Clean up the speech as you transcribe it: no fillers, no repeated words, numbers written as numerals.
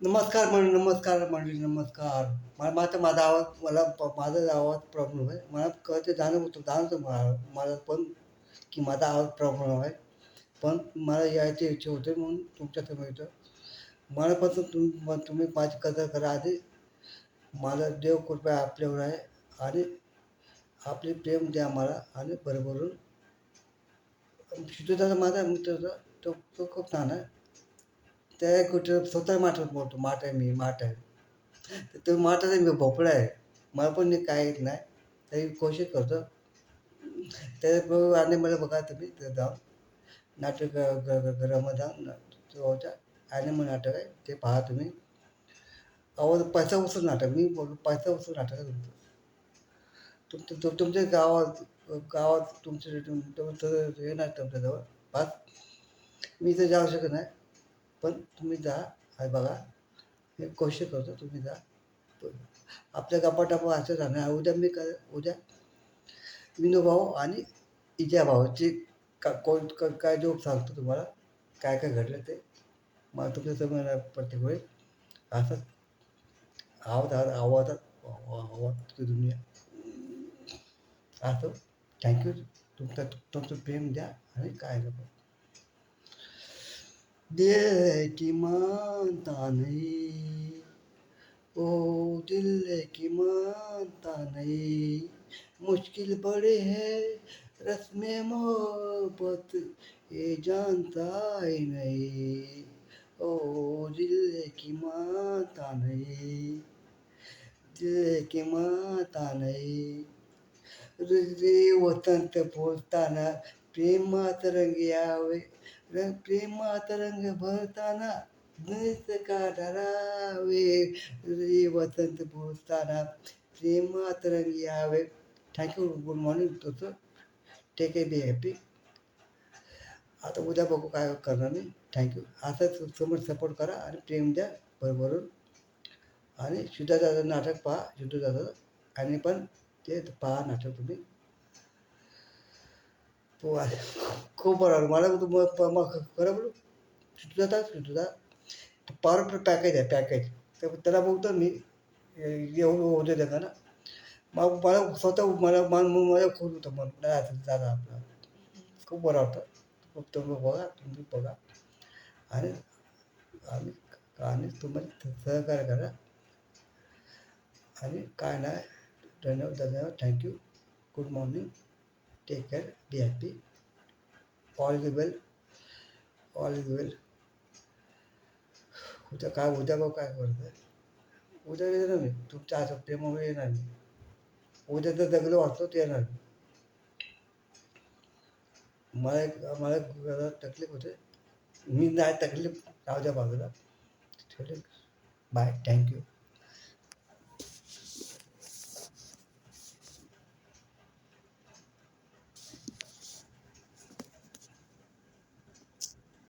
नमस्कार. माझा आवाज माझा आवाज प्रॉब्लेम आहे. मला कळते जाणवतं मला पण की माझा आवाज प्रॉब्लेम आहे. पण मला यायची इच्छा होते म्हणून तुमच्यासमोर येतो. मनापासून तुम्ही माझी कदर करा आधी. माझा देव कृपा आपल्यावर आहे आणि आपले प्रेम द्या मला आणि भरभरून सिद्धूदादा माझा मित्र होता. तो तो खूप छान आहे. त्या कुठे स्वतः माठात बोलतो. माठ आहे. तर तो माठाचा मी भोपळा आहे. मला पण काय येत नाही. तरी कोशिश करतो. त्याच्याबरोबर आणि मला बघा तुम्ही तिथं जाऊन नाटक घरामध्ये जाऊन जवळच्या ॲनिमल नाटक आहे ते पहा तुम्ही. पैसा वसूल नाटक मी बोललो पैसा वसूल नाटक आहे तुमचं. तुमच्या गावात तुमचं हे नाही तुमच्याजवळ पास मी तर जाऊ शकत नाही. पण तुम्ही जा आणि बघा. मी कोशिश करतो तुम्ही जा. आपल्या गप्पा असं राहणार. उद्या विनोभाऊ आणि इजा भाऊची काय जोक सांगतो तुम्हाला काय काय घडलं ते मला तुमच्या समोर प्रत्येक वेळी असंच आवाजात दुनिया असं. थँक्यू. तुमचं प्रेम द्या आणि काय नको दिल की मानता नहीं ओ दिल की मानता नहीं मुश्किल बड़े है रस्मे मोहब्बत ये जानता ही नहीं ओ दिल की मानता नहीं दिल की मानता नहीं रे वतन बोलताना प्रेमात रंग यावे प्रेमात रंग भरताना नृत्य का धरावे रे वसंत बोलताना प्रेमात रंग यावे. थँक्यू. गुड मॉर्निंग तुझं. Take a be happy. आता उद्या बघू काय करणार मी. थँक्यू. असंच समोर सपोर्ट करा आणि प्रेम द्या भरभरून आणि सिद्धादाचं नाटक पहा. सिद्धूदाचं आणि पण ते पहा नाटक तुम्ही. खूप बरं मला मग खरं बोलू सिद्धूदा पॉवरफुल पॅकेज आहे पॅकेज. तर त्याला बोलतो मी येऊन होते का ना मग मला स्वतः मला खूप होतं मग नाही असं दादा आपला खूप बरं वाटतं. खूप तुम्ही बघा आणि आणि आणि तुम्हाला सहकार्य करा आणि काय नाही. धन्यवाद. Thank you. Good morning. Take care. Be happy. All is well. All is well. उद्या बघ काय करतं. उद्या येणार मी तुमच्या असं प्रेमामुळे येणार मी. उद्या तर जगलं वाचतो ते येणार. मला तकलीफ होते. मी नाही तकलीफ राहू द्या बाजूला. बाय. थँक्यू.